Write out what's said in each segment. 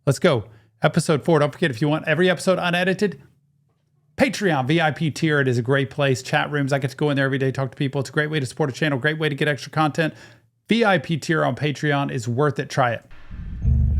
Let's go. Episode 4. Don't forget, if you want every episode unedited, Patreon, VIP tier. It is a great place. Chat rooms. I get to go in there every day, talk to people. It's a great way to support a channel. Great way to get extra content. VIP tier on Patreon is worth it. Try it.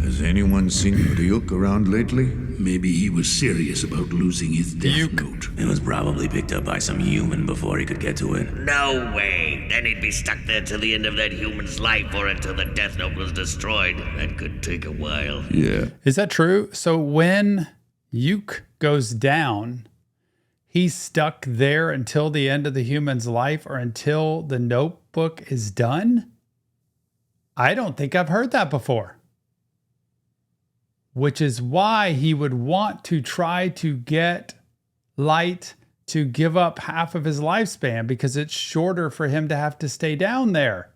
Has anyone seen Ryuk around lately? Maybe he was serious about losing his death note. It was probably picked up by some human before he could get to it. No way. Then he'd be stuck there till the end of that human's life or until the death note was destroyed. That could take a while. Yeah. Is that true? So when Yuk goes down, he's stuck there until the end of the human's life or until the notebook is done? I don't think I've heard that before. Which is why he would want to try to get Light to give up half of his lifespan because it's shorter for him to have to stay down there.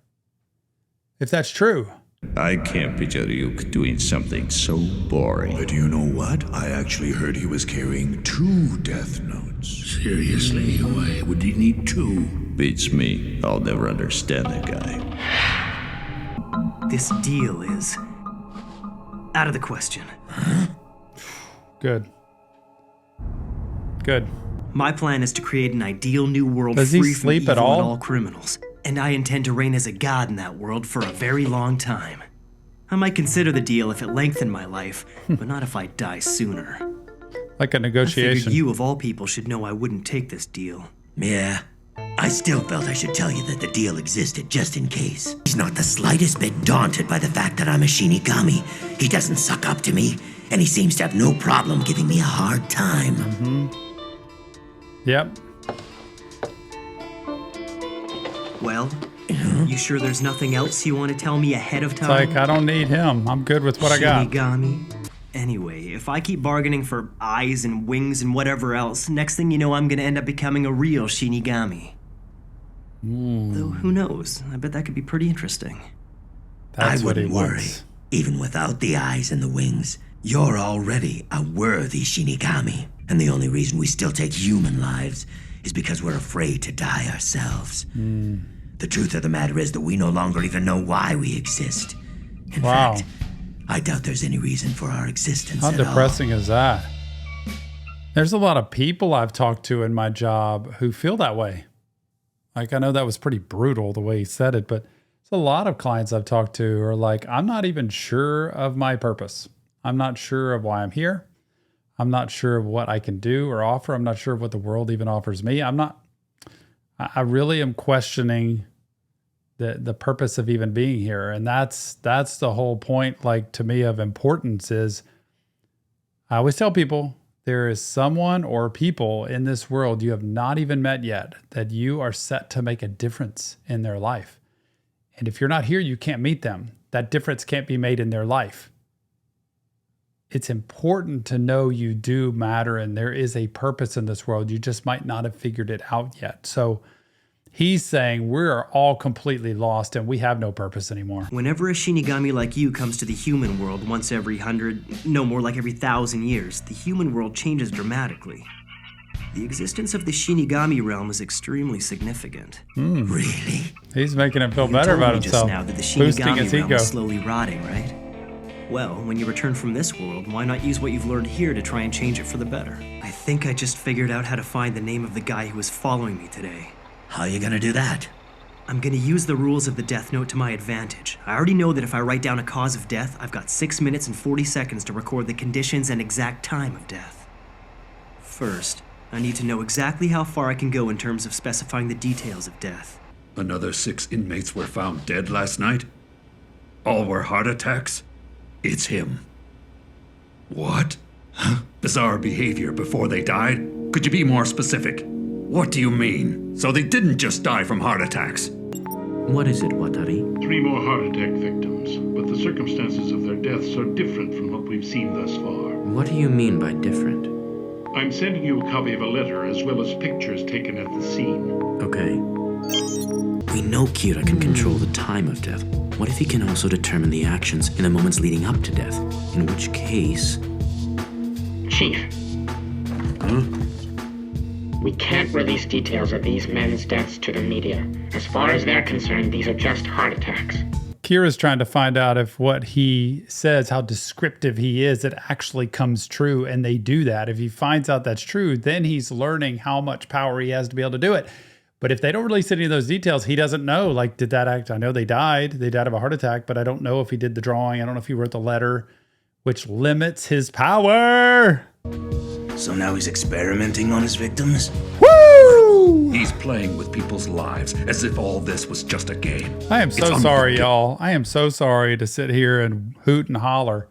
If that's true. I can't picture Ryuk doing something so boring. But you know what? I actually heard he was carrying 2 death notes. Seriously, why would he need 2? Beats me. I'll never understand that guy. This deal is out of the question. Good. Good. My plan is to create an ideal new world Does he free from sleep evil at all? and all criminals. And I intend to reign as a god in that world for a very long time. I might consider the deal if it lengthened my life, but not if I die sooner. Like a I figured negotiation. you, of all people, should know I wouldn't take this deal. Yeah. I still felt I should tell you that the deal existed just in case. He's not the slightest bit daunted by the fact that I'm a Shinigami. He doesn't suck up to me, and he seems to have no problem giving me a hard time. Yep. Well, you sure there's nothing else you want to tell me ahead of It's time? like, I don't need him. I'm good with what I got. Shinigami. Anyway, if I keep bargaining for eyes and wings and whatever else, next thing you know, I'm gonna end up becoming a real Shinigami. Though who knows? I bet that could be pretty interesting. That's I what he wouldn't worry. wants. Even without the eyes and the wings, you're already a worthy Shinigami. And the only reason we still take human lives is because we're afraid to die ourselves. The truth of the matter is that we no longer even know why we exist. In Wow. fact, I doubt there's any reason for our existence How at all. depressing is that? There's a lot of people I've talked to in my job who feel that way. Like, I know that was pretty brutal the way he said it, but there's a lot of clients I've talked to who are like, I'm not even sure of my purpose. I'm not sure of why I'm here. I'm not sure of what I can do or offer. I'm not sure of what the world even offers me. I really am questioning the purpose of even being here. And that's the whole point, like, to me, of importance is, I always tell people, there is someone or people in this world you have not even met yet that you are set to make a difference in their life. And if you're not here, you can't meet them. That difference can't be made in their life. It's important to know you do matter and there is a purpose in this world. You just might not have figured it out yet. So he's saying we're all completely lost and we have no purpose anymore. Whenever a Shinigami like you comes to the human world once every 100, no more like every 1,000 years, the human world changes dramatically. The existence of the Shinigami realm is extremely significant. Really? He's making him feel You better told about me just himself, now that the boosting Shinigami his realm ego. is slowly rotting, right? Well, when you return from this world, why not use what you've learned here to try and change it for the better? I think I just figured out how to find the name of the guy who was following me today. How are you gonna do that? I'm gonna use the rules of the Death Note to my advantage. I already know that if I write down a cause of death, I've got 6 minutes and 40 seconds to record the conditions and exact time of death. First, I need to know exactly how far I can go in terms of specifying the details of death. Another 6 inmates were found dead last night? All were heart attacks? It's him. What? Bizarre behavior before they died? Could you be more specific? What do you mean? So they didn't just die from heart attacks? What is it, Watari? 3 more heart attack victims, but the circumstances of their deaths are different from what we've seen thus far. What do you mean by different? I'm sending you a copy of a letter as well as pictures taken at the scene. Okay. We know Kira can control the time of death. What if he can also determine the actions in the moments leading up to death? In which case... Chief. We can't release details of these men's deaths to the media. As far as they're concerned, these are just heart attacks. Kira's trying to find out if what he says, how descriptive he is, it actually comes true. And they do that. If he finds out that's true, then he's learning how much power he has to be able to do it. But if they don't release any of those details, he doesn't know, like, did that act? I know they died. They died of a heart attack, but I don't know if he did the drawing. I don't know if he wrote the letter, which limits his power. So now he's experimenting on his victims? Woo! He's playing with people's lives as if all this was just a game. I am so sorry, y'all. I am so sorry to sit here and hoot and holler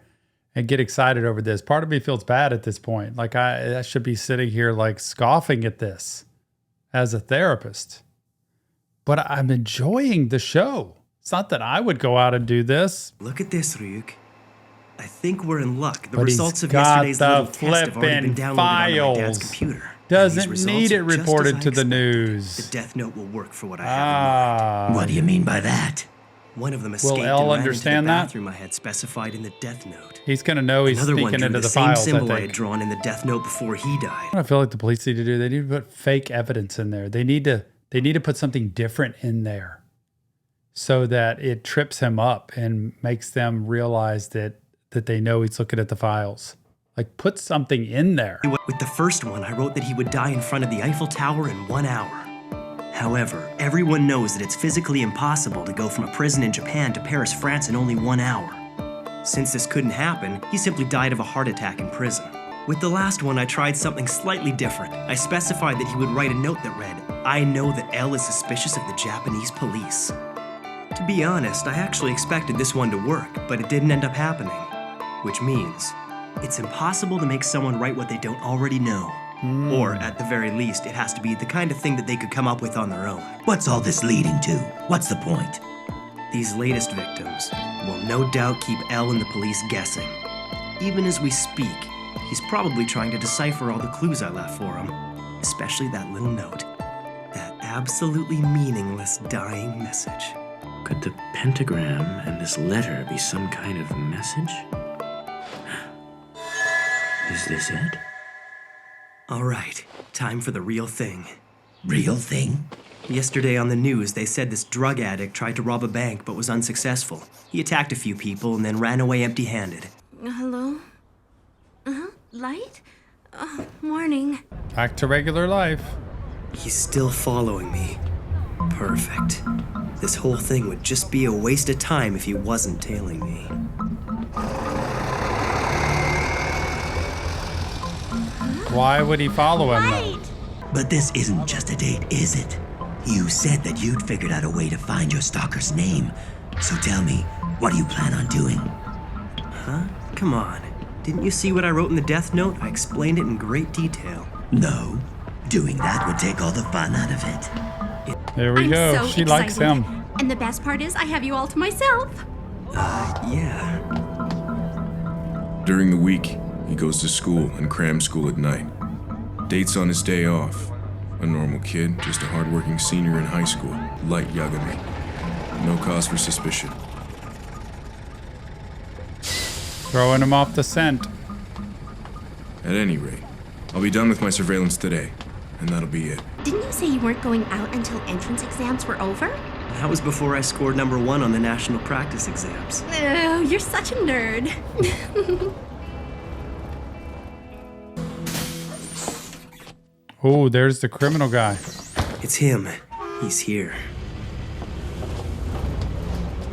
and get excited over this. Part of me feels bad at this point. Like I should be sitting here like scoffing at this as a therapist. But I'm enjoying the show. It's not that I would go out and do this. Look at this, Ryuk. I think we're in luck. The But results he's of got yesterday's the little test have already been flippin' downloaded on my dad's files. computer. And Doesn't these need results it are just reported as I to the expected. news. The death note will work for what I have in mind. What do you mean by that? One of them escaped Will and Elle ran understand into the that? bathroom I had specified in the death note. He's going to know he's Another one speaking drew into the the same files, I symbol I had think. drawn in the death note before he died. I feel like the police need to do. They need to put fake evidence in there. They need to put something different in there so that it trips him up and makes them realize that they know he's looking at the files. Like, put something in there. With the first one, I wrote that he would die in front of the Eiffel Tower in 1 hour. However, everyone knows that it's physically impossible to go from a prison in Japan to Paris, France in only 1 hour. Since this couldn't happen, he simply died of a heart attack in prison. With the last one, I tried something slightly different. I specified that he would write a note that read, "I know that Elle is suspicious of the Japanese police." To be honest, I actually expected this one to work, but it didn't end up happening. Which means, it's impossible to make someone write what they don't already know. Or, at the very least, it has to be the kind of thing that they could come up with on their own. What's all this leading to? What's the point? These latest victims will no doubt keep Elle and the police guessing. Even as we speak, he's probably trying to decipher all the clues I left for him, especially that little note. That absolutely meaningless dying message. Could the pentagram and this letter be some kind of message? Is this it? All right, time for the real thing. Real thing? Yesterday on the news, they said this drug addict tried to rob a bank but was unsuccessful. He attacked a few people and then ran away empty-handed. Hello? Light? Morning. Back to regular life. He's still following me. Perfect. This whole thing would just be a waste of time if he wasn't tailing me. Why would he follow him, though? But this isn't just a date, is it? You said that you'd figured out a way to find your stalker's name. So tell me, what do you plan on doing? Huh? Come on. Didn't you see what I wrote in the death note? I explained it in great detail. No. Doing that would take all the fun out of it. There we go. So She likes excited. him. And the best part is I have you all to myself. Yeah. During the week, he goes to school and cram school at night. Dates on his day off. A normal kid, just a hardworking senior in high school. Light Yagami. No cause for suspicion. Throwing him off the scent. At any rate, I'll be done with my surveillance today, and that'll be it. Didn't you say you weren't going out until entrance exams were over? That was before I scored #1 on the national practice exams. Oh, you're such a nerd. Oh, there's the criminal guy. It's him. He's here.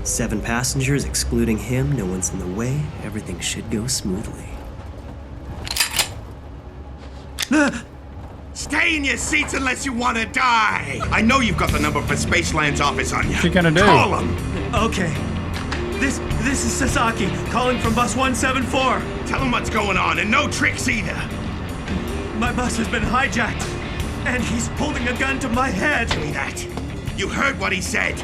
7 passengers, excluding him. No one's in the way. Everything should go smoothly. Stay in your seats unless you want to die. I know you've got the number for Spaceland's office on you. What's he gonna do? Call him. Okay. This is Sasaki, calling from bus 174. Tell him what's going on, and no tricks either. My bus has been hijacked, and he's holding a gun to my head. Tell me that. You heard what he said.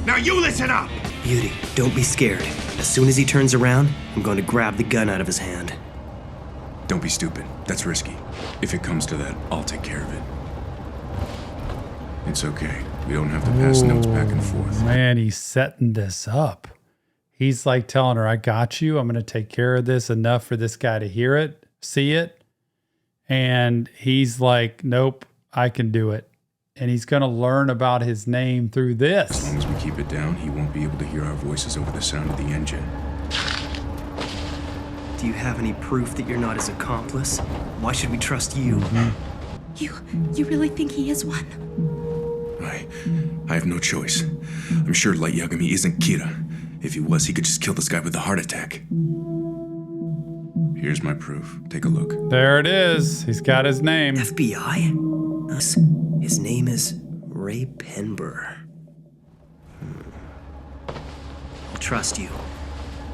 Now you listen up. Beauty, don't be scared. As soon as he turns around, I'm going to grab the gun out of his hand. Don't be stupid. That's risky. If it comes to that, I'll take care of it. It's okay. We don't have to pass notes back and forth. Man, he's setting this up. He's like telling her, I got you. I'm going to take care of this enough for this guy to hear it, see it. And he's like, nope, I can do it. And he's going to learn about his name through this. As long as we keep it down, he won't be able to hear our voices over the sound of the engine. Do you have any proof that you're not his accomplice? Why should we trust you? You really think he is one? I have no choice. I'm sure Light Yagami isn't Kira. If he was, he could just kill this guy with the heart attack. Here's my proof. Take a look. There it is. He's got his name. FBI? His name is RAYE PENBER. I'll trust you.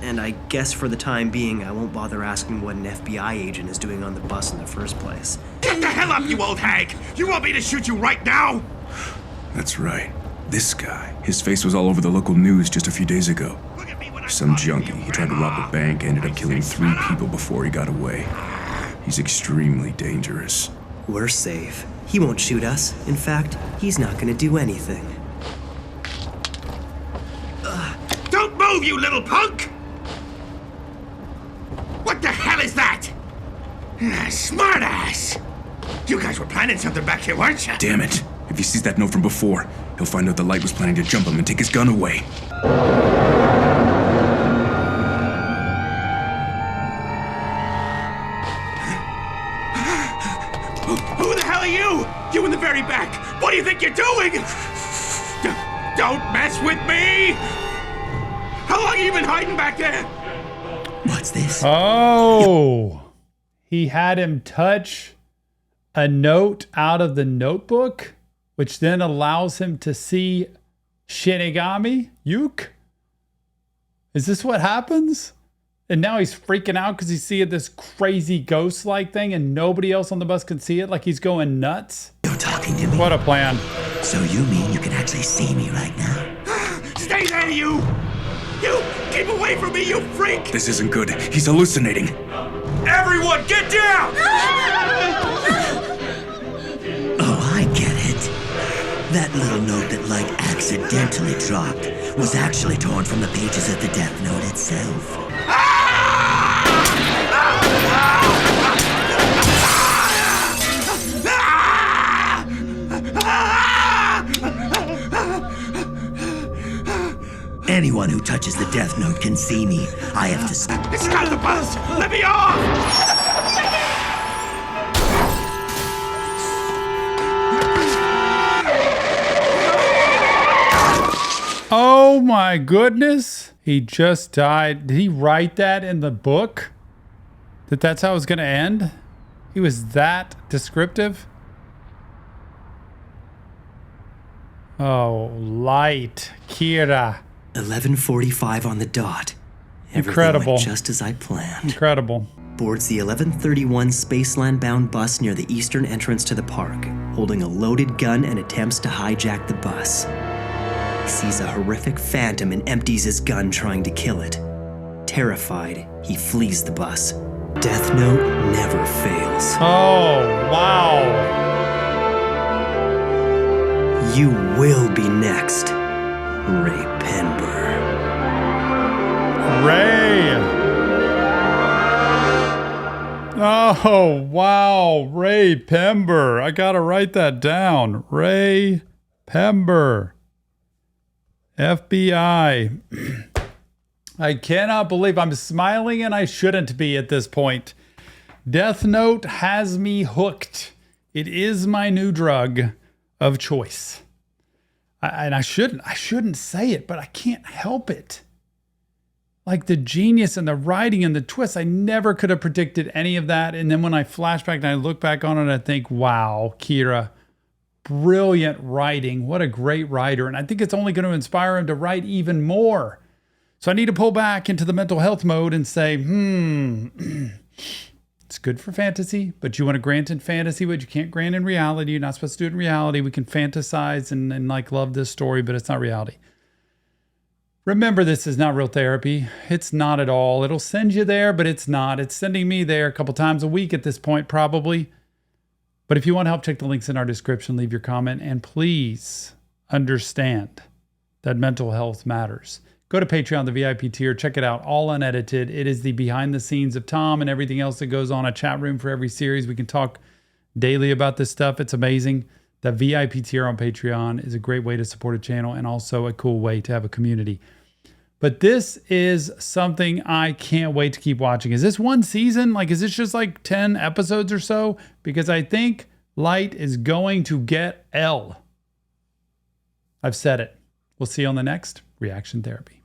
And I guess for the time being, I won't bother asking what an FBI agent is doing on the bus in the first place. Get the hell up, you old hag! You want me to shoot you right now? That's right. This guy. His face was all over the local news just a few days ago. Some junkie. He tried to rob a bank, ended up killing 3 people before he got away. He's extremely dangerous. We're safe. He won't shoot us. In fact, he's not gonna do anything. Don't move, you little punk! What the hell is that? Smartass! You guys were planning something back here, weren't you? Damn it. If he sees that note from before, he'll find out the Light was planning to jump him and take his gun away. Who the hell are you? You in the very back. What do you think you're doing? Don't mess with me! How long have you been hiding back there? What's this? Oh, he had him touch a note out of the notebook, which then allows him to see Shinigami? Yuke? Is this what happens? And now he's freaking out because he's seeing this crazy ghost-like thing and nobody else on the bus can see it, like he's going nuts? You're talking to me. What a plan. So you mean you can actually see me right now? Stay there, you! You! Keep away from me, you freak! This isn't good. He's hallucinating. Everyone, get down! Oh, I get it. That little note that Light accidentally dropped was actually torn from the pages of the Death Note itself. Anyone who touches the Death Note can see me. I have to stop. It's not the bus! Let me off! Oh my goodness. He just died. Did he write that in the book? That's how it was going to end? He was that descriptive? Oh, Light. Kira. 11:45 on the dot. Incredible. Everything went just as I planned. Incredible. Boards the 11:31 Spaceland-bound bus near the eastern entrance to the park, holding a loaded gun and attempts to hijack the bus. He sees a horrific phantom and empties his gun trying to kill it. Terrified, he flees the bus. Death Note never fails. Oh, wow. You will be next, RAYE PENBER. Ray. Oh, wow. RAYE PENBER. I got to write that down. RAYE PENBER. FBI. I cannot believe I'm smiling and I shouldn't be at this point. Death Note has me hooked. It is my new drug of choice. I shouldn't say it, but I can't help it. Like the genius and the writing and the twist, I never could have predicted any of that. And then when I flash back and I look back on it, I think, wow, Kira, brilliant writing. What a great writer. And I think it's only going to inspire him to write even more. So I need to pull back into the mental health mode and say, it's good for fantasy, but you want to grant in fantasy what you can't grant in reality. You're not supposed to do it in reality. We can fantasize and like love this story, but it's not reality. Remember, this is not real therapy. It's not at all. It'll send you there, but it's not. It's sending me there a couple times a week at this point, probably. But if you want help, check the links in our description, leave your comment, and please understand that mental health matters. Go to Patreon, the VIP tier, check it out, all unedited. It is the behind the scenes of Tom and everything else that goes on, a chat room for every series. We can talk daily about this stuff. It's amazing. That VIP tier on Patreon is a great way to support a channel and also a cool way to have a community. But this is something I can't wait to keep watching. Is this one season? Like, is this just like 10 episodes or so? Because I think Light is going to get L. I've said it. We'll see you on the next Reaction Therapy.